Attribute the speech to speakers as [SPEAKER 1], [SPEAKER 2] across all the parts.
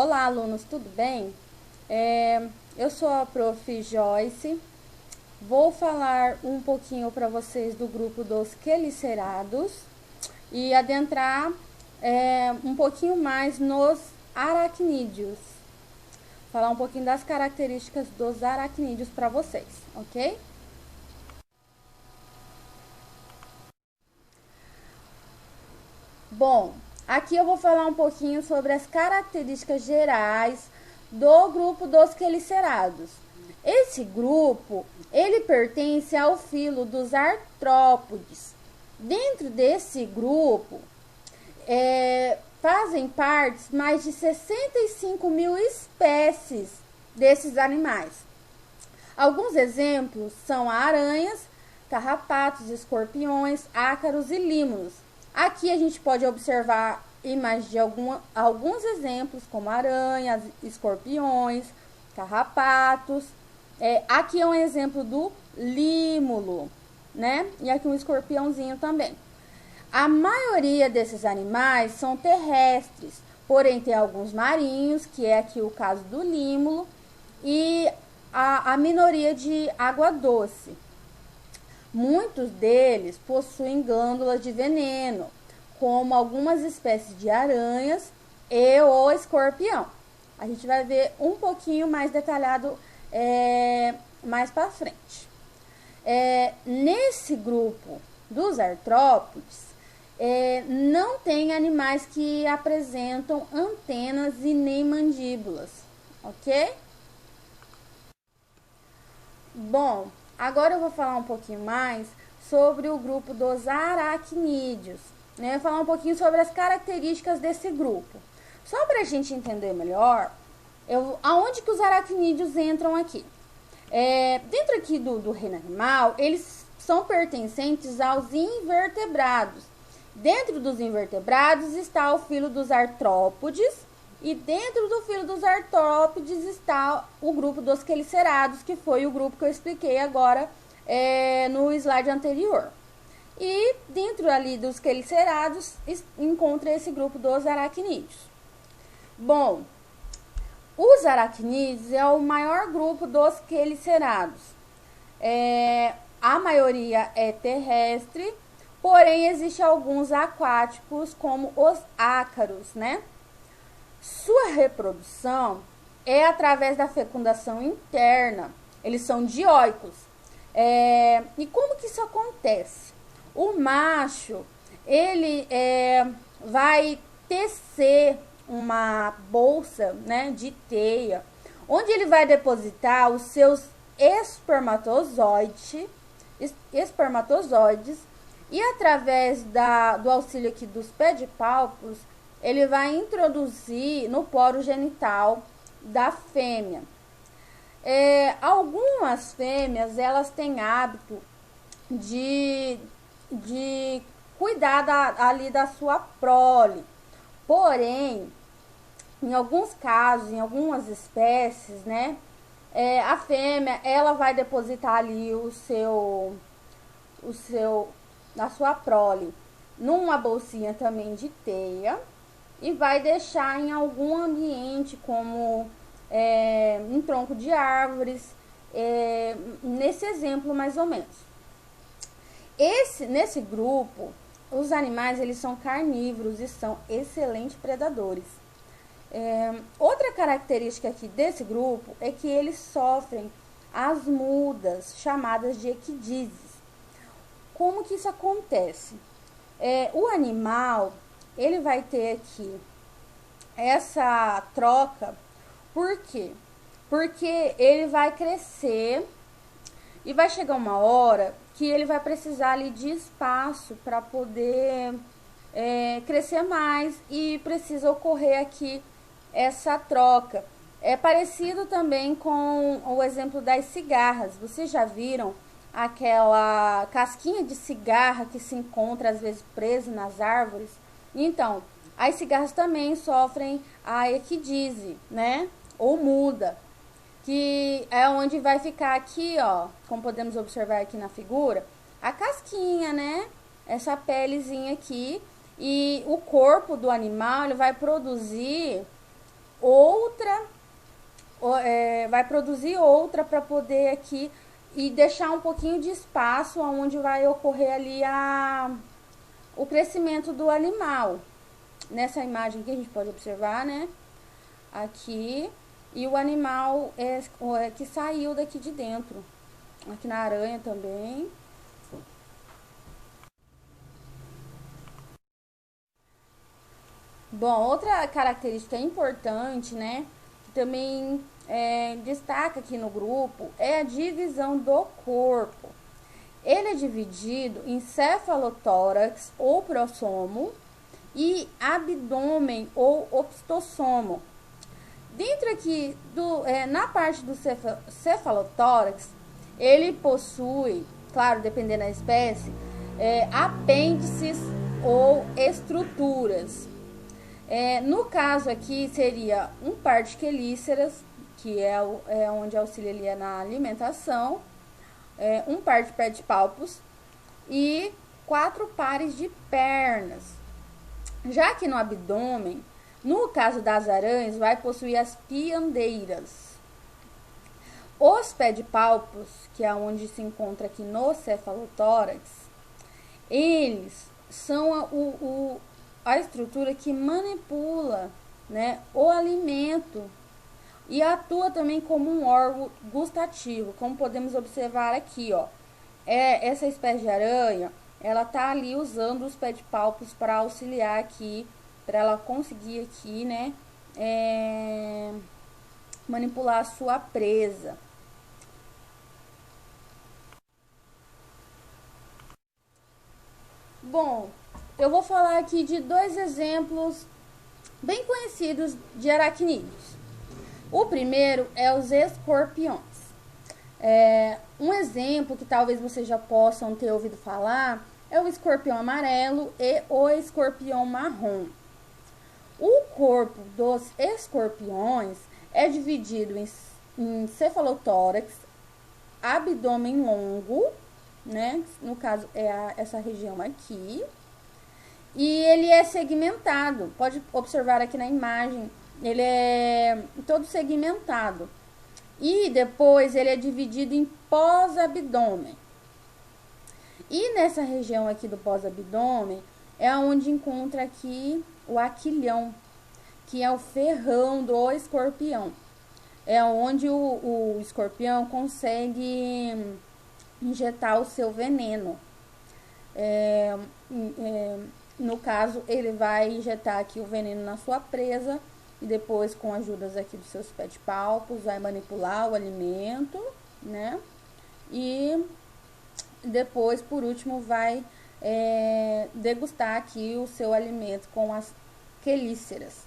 [SPEAKER 1] Olá, alunos, tudo bem? Eu sou a Prof. Joyce. Vou falar um pouquinho para vocês do grupo dos quelicerados e adentrar um pouquinho mais nos aracnídeos. Falar um pouquinho das características dos aracnídeos para vocês, ok? Bom, aqui eu vou falar um pouquinho sobre as características gerais do grupo dos quelicerados. Esse grupo, ele pertence ao filo dos artrópodes. Dentro desse grupo, fazem parte mais de 65 mil espécies desses animais. Alguns exemplos são aranhas, carrapatos, escorpiões, ácaros e límuros. Aqui a gente pode observar imagens de alguns exemplos, como aranhas, escorpiões, carrapatos. Aqui é um exemplo do límulo, né? E aqui um escorpiãozinho também. A maioria desses animais são terrestres, porém tem alguns marinhos, que é aqui o caso do límulo, e a minoria de água doce. Muitos deles possuem glândulas de veneno, como algumas espécies de aranhas e o escorpião. A gente vai ver um pouquinho mais detalhado mais para frente. Nesse grupo dos artrópodes, não tem animais que apresentam antenas e nem mandíbulas, ok? Bom, agora eu vou falar um pouquinho mais sobre o grupo dos aracnídeos, né? Vou falar um pouquinho sobre as características desse grupo. Só para a gente entender melhor, aonde que os aracnídeos entram aqui? Dentro aqui do reino animal, eles são pertencentes aos invertebrados. Dentro dos invertebrados está o filo dos artrópodes, e dentro do filo dos artrópodes está o grupo dos quelicerados, que foi o grupo que eu expliquei agora no slide anterior. E dentro ali dos quelicerados encontra esse grupo dos aracnídeos. Bom, os aracnídeos é o maior grupo dos quelicerados. A maioria é terrestre, porém existem alguns aquáticos, como os ácaros, né? Sua reprodução é através da fecundação interna. Eles são dioicos. E como que isso acontece? O macho, ele vai tecer uma bolsa, né, de teia, onde ele vai depositar os seus espermatozoides, e através do auxílio aqui dos pedipalpos, ele vai introduzir no poro genital da fêmea. Algumas fêmeas, elas têm hábito de cuidar ali da sua prole. Porém, em alguns casos, em algumas espécies, né, a fêmea, ela vai depositar ali a sua prole numa bolsinha também de teia, e vai deixar em algum ambiente, como um tronco de árvores, nesse exemplo mais ou menos. Nesse grupo, os animais, eles são carnívoros e são excelentes predadores. Outra característica aqui desse grupo é que eles sofrem as mudas, chamadas de equidizes. Como que isso acontece? O animal, ele vai ter aqui essa troca. Por quê? Porque ele vai crescer e vai chegar uma hora que ele vai precisar ali de espaço para poder crescer mais, e precisa ocorrer aqui essa troca. É parecido também com o exemplo das cigarras. Vocês já viram aquela casquinha de cigarra que se encontra às vezes presa nas árvores? Então, as cigarras também sofrem a equidise, né? Ou muda, que é onde vai ficar aqui, ó, como podemos observar aqui na figura, a casquinha, né? Essa pelezinha aqui, e o corpo do animal, ele vai produzir outra, vai produzir outra para poder aqui e deixar um pouquinho de espaço onde vai ocorrer ali o crescimento do animal. Nessa imagem aqui a gente pode observar, né? Aqui, e o animal que saiu daqui de dentro. Aqui na aranha também. Bom, outra característica importante, né, que também destaca aqui no grupo, é a divisão do corpo. Ele é dividido em cefalotórax ou prossomo e abdômen ou opistossomo. Dentro aqui, na parte do cefalotórax, ele possui, claro, dependendo da espécie, apêndices ou estruturas. No caso aqui, seria um par de quelíceras, que é onde auxilia na alimentação, um par de pedipalpos e 4 pares de pernas. Já que no abdômen, no caso das aranhas, vai possuir as piandeiras. Os pedipalpos, que é onde se encontra aqui no cefalotórax, eles são a estrutura que manipula, né, o alimento e atua também como um órgão gustativo, como podemos observar aqui, ó. Essa espécie de aranha, ela tá ali usando os pedipalpos para auxiliar aqui, para ela conseguir aqui, né, manipular a sua presa. Bom, eu vou falar aqui de 2 exemplos bem conhecidos de aracnídeos. O primeiro é os escorpiões. Um exemplo que talvez vocês já possam ter ouvido falar é o escorpião amarelo e o escorpião marrom. O corpo dos escorpiões é dividido em cefalotórax, abdômen longo, né? No caso essa região aqui. E ele é segmentado. Pode observar aqui na imagem, ele é todo segmentado. E depois ele é dividido em pós-abdômen. E nessa região aqui do pós-abdômen é onde encontra aqui o aquilhão, que é o ferrão do escorpião. É onde o escorpião consegue injetar o seu veneno. No caso, ele vai injetar aqui o veneno na sua presa e depois, com ajudas aqui dos seus pedipalpos, vai manipular o alimento, né? E depois, por último, vai degustar aqui o seu alimento com as quelíceras.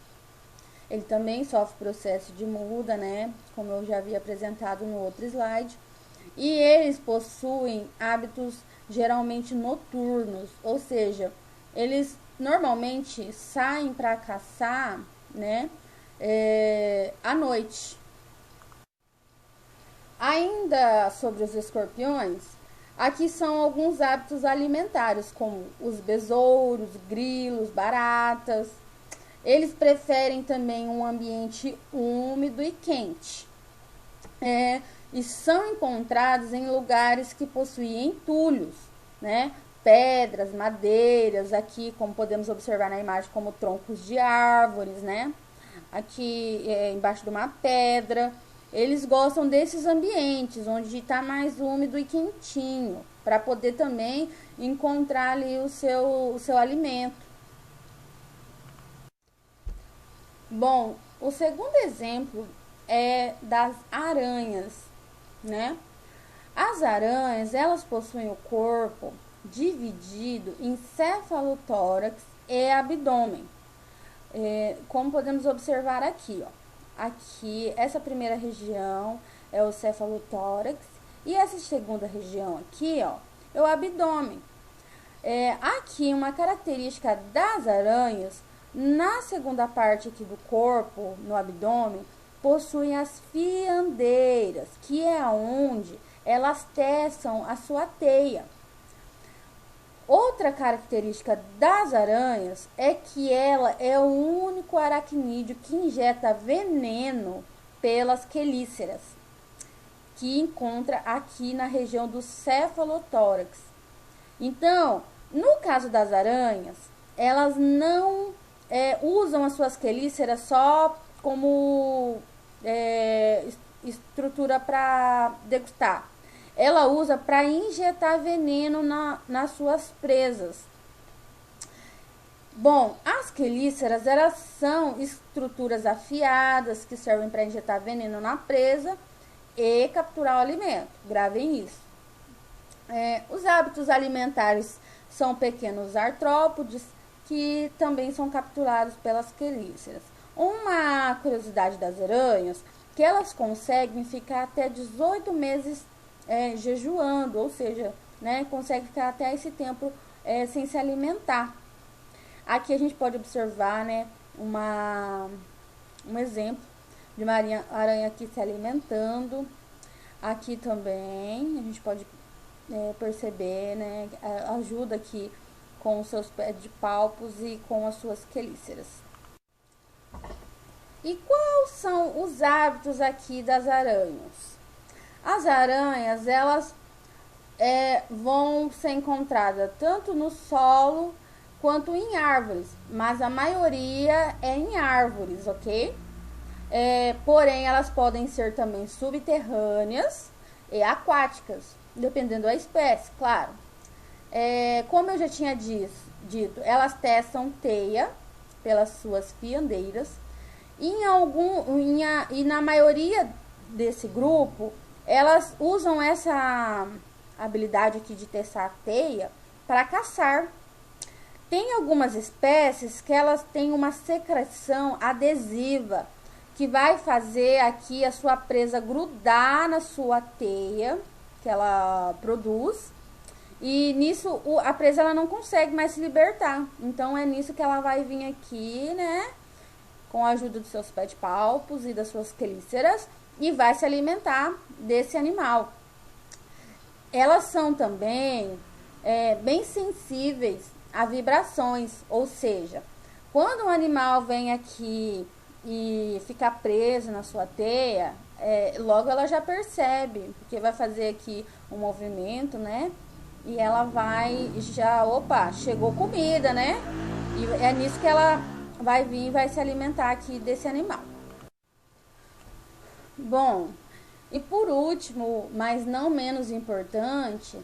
[SPEAKER 1] Ele também sofre processo de muda, né? Como eu já havia apresentado no outro slide. E eles possuem hábitos geralmente noturnos, ou seja, eles normalmente saem para caçar, né, à noite. Ainda sobre os escorpiões, aqui são alguns hábitos alimentares, como os besouros, grilos, baratas. Eles preferem também um ambiente úmido e quente. E são encontrados em lugares que possuem entulhos, né? Pedras, madeiras, aqui como podemos observar na imagem, como troncos de árvores, né? Aqui embaixo de uma pedra. Eles gostam desses ambientes onde está mais úmido e quentinho, para poder também encontrar ali o seu alimento. Bom, o segundo exemplo é das aranhas, né? As aranhas, elas possuem o corpo dividido em cefalotórax e abdômen. Como podemos observar aqui, ó. Aqui, essa primeira região é o cefalotórax e essa segunda região aqui, ó, é o abdômen. Aqui, uma característica das aranhas, na segunda parte aqui do corpo, no abdômen, possuem as fiandeiras, que é onde elas teçam a sua teia. Outra característica das aranhas é que ela é o único aracnídeo que injeta veneno pelas quelíceras, que encontra aqui na região do cefalotórax. Então, no caso das aranhas, elas não usam as suas quelíceras só como estrutura para degustar. Ela usa para injetar veneno nas suas presas. Bom, as quelíceras, elas são estruturas afiadas que servem para injetar veneno na presa e capturar o alimento. Gravem isso. Os hábitos alimentares são pequenos artrópodes que também são capturados pelas quelíceras. Uma curiosidade das aranhas, que elas conseguem ficar até 18 meses jejuando, ou seja, né, consegue ficar até esse tempo sem se alimentar. Aqui a gente pode observar, né, um exemplo de uma aranha aqui se alimentando. Aqui também a gente pode perceber, né, ajuda aqui com os seus pés de palpos e com as suas quelíceras. E quais são os hábitos aqui das aranhas? As aranhas, elas vão ser encontradas tanto no solo quanto em árvores, mas a maioria é em árvores, ok? Porém, elas podem ser também subterrâneas e aquáticas, dependendo da espécie, claro. Como eu já tinha dito, elas testam teia pelas suas fiandeiras. E na maioria desse grupo, elas usam essa habilidade aqui de testar teia para caçar. Tem algumas espécies que elas têm uma secreção adesiva que vai fazer aqui a sua presa grudar na sua teia que ela produz, e nisso a presa ela não consegue mais se libertar. Então é nisso que ela vai vir aqui, né, com a ajuda dos seus pés de palpos e das suas quelíceras, e vai se alimentar desse animal. Elas são também bem sensíveis a vibrações, ou seja, quando um animal vem aqui e fica preso na sua teia, logo ela já percebe, porque vai fazer aqui um movimento, né? E ela vai opa, chegou comida, né? E é nisso que ela vai vir e vai se alimentar aqui desse animal. Bom, e por último, mas não menos importante,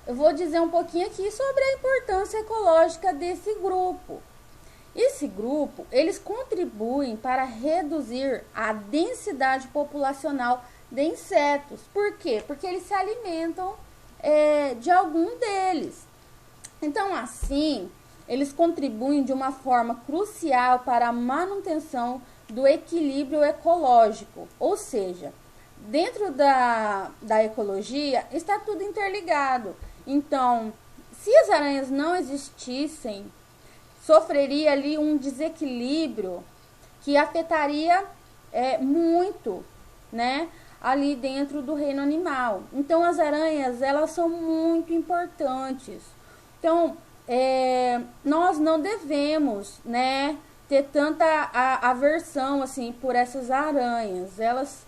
[SPEAKER 1] eu vou dizer um pouquinho aqui sobre a importância ecológica desse grupo. Esse grupo, eles contribuem para reduzir a densidade populacional de insetos. Por quê? Porque eles se alimentam de algum deles. Então, assim, eles contribuem de uma forma crucial para a manutenção do equilíbrio ecológico. Ou seja, dentro da ecologia está tudo interligado. Então, se as aranhas não existissem, sofreria ali um desequilíbrio que afetaria muito, né, ali dentro do reino animal. Então, as aranhas, elas são muito importantes. Então, nós não devemos, né, ter tanta aversão assim por essas aranhas. Elas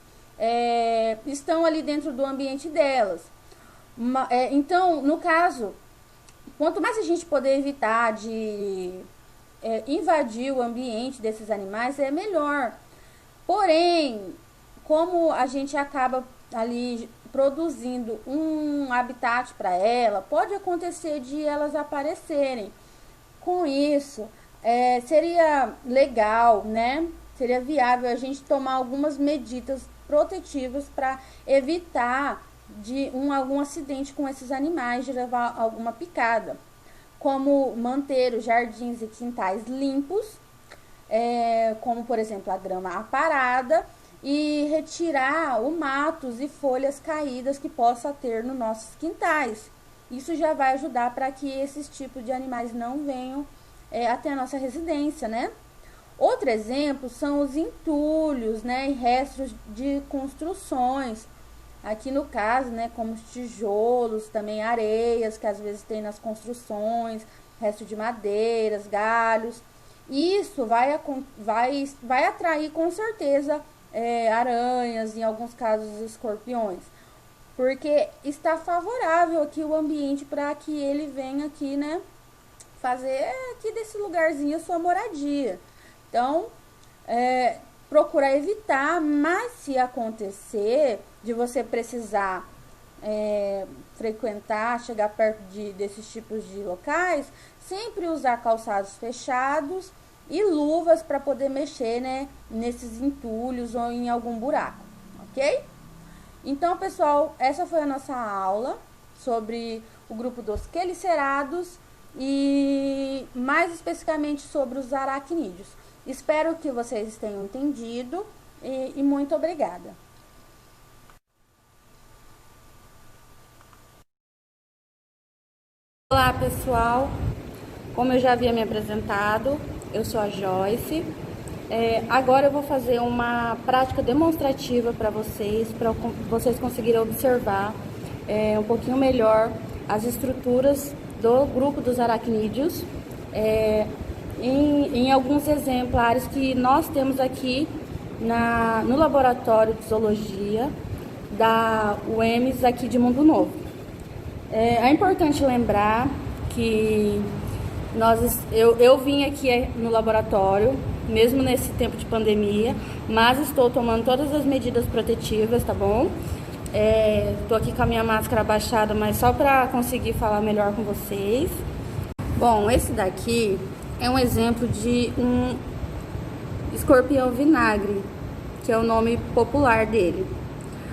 [SPEAKER 1] estão ali dentro do ambiente delas. Então, no caso, quanto mais a gente poder evitar de invadir o ambiente desses animais, é melhor. Porém, como a gente acaba ali produzindo um habitat para ela, pode acontecer de elas aparecerem. Com isso, seria legal, né? Seria viável a gente tomar algumas medidas protetivas para evitar de algum acidente com esses animais, de levar alguma picada, como manter os jardins e quintais limpos, como por exemplo a grama aparada, e retirar o matos e folhas caídas que possa ter nos nossos quintais. Isso já vai ajudar para que esses tipos de animais não venham até a nossa residência, né? Outro exemplo são os entulhos, né, e restos de construções. Aqui no caso, né, como os tijolos, também areias que às vezes tem nas construções, resto de madeiras, galhos. Isso vai atrair com certeza aranhas, em alguns casos escorpiões, porque está favorável aqui o ambiente para que ele venha aqui, né, fazer aqui desse lugarzinho a sua moradia. Então, procurar evitar, mas se acontecer de você precisar frequentar, chegar perto desses tipos de locais, sempre usar calçados fechados e luvas para poder mexer, né, nesses entulhos ou em algum buraco, ok? Então, pessoal, essa foi a nossa aula sobre o grupo dos quelicerados e mais especificamente sobre os aracnídeos. Espero que vocês tenham entendido e muito obrigada. Olá, pessoal. Como eu já havia me apresentado, eu sou a Joyce. Agora eu vou fazer uma prática demonstrativa para vocês conseguirem observar um pouquinho melhor as estruturas do grupo dos aracnídeos em alguns exemplares que nós temos aqui no laboratório de zoologia da UEMS aqui de Mundo Novo. É importante lembrar que eu vim aqui no laboratório, mesmo nesse tempo de pandemia, mas estou tomando todas as medidas protetivas, tá bom? Tô aqui com a minha máscara abaixada, mas só para conseguir falar melhor com vocês. Bom, esse daqui é um exemplo de um escorpião vinagre, que é o nome popular dele.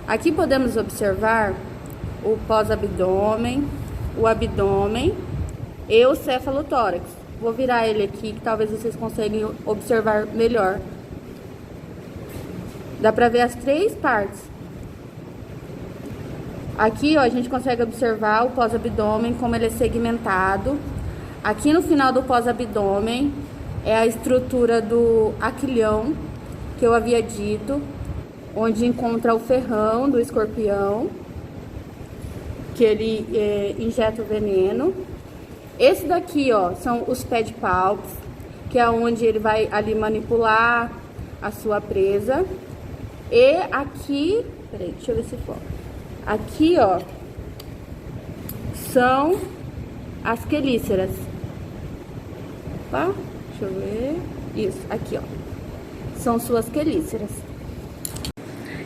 [SPEAKER 1] Aqui podemos observar o pós-abdômen, o abdômen e o cefalotórax. Vou virar ele aqui, que talvez vocês consigam observar melhor. Dá pra ver as três partes. Aqui, ó, a gente consegue observar o pós-abdômen, como ele é segmentado. Aqui no final do pós-abdômen é a estrutura do aquilhão, que eu havia dito, onde encontra o ferrão do escorpião, que ele injeta o veneno. Esse daqui, ó, são os pedipalpos, que é onde ele vai ali manipular a sua presa. E aqui, peraí, deixa eu ver se foca. Aqui, ó, são as quelíceras. Opa, deixa eu ver. Isso, aqui, ó, são suas quelíceras.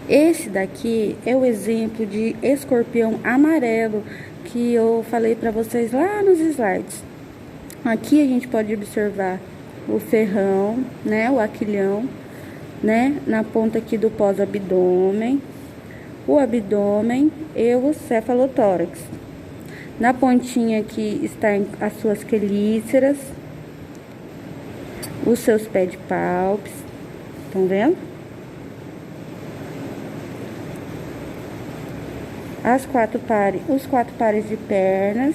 [SPEAKER 1] Esse daqui é o exemplo de escorpião amarelo que eu falei para vocês lá nos slides. Aqui a gente pode observar o ferrão, né, o aquilhão, né, na ponta aqui do pós-abdômen, o abdômen e o cefalotórax. Na pontinha aqui estão as suas quelíceras, os seus pedipalpos, estão vendo? Os quatro pares de pernas.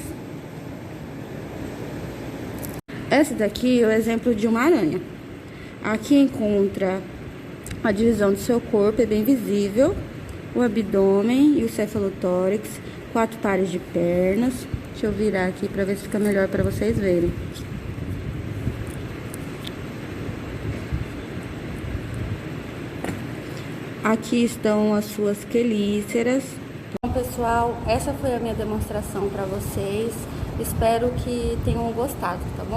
[SPEAKER 1] Esse daqui é o exemplo de uma aranha. Aqui encontra a divisão do seu corpo, é bem visível. O abdômen e o cefalotórax, 4 pares de pernas. Deixa eu virar aqui para ver se fica melhor para vocês verem. Aqui estão as suas quelíceras. Bom, pessoal, essa foi a minha demonstração para vocês. Espero que tenham gostado, tá bom?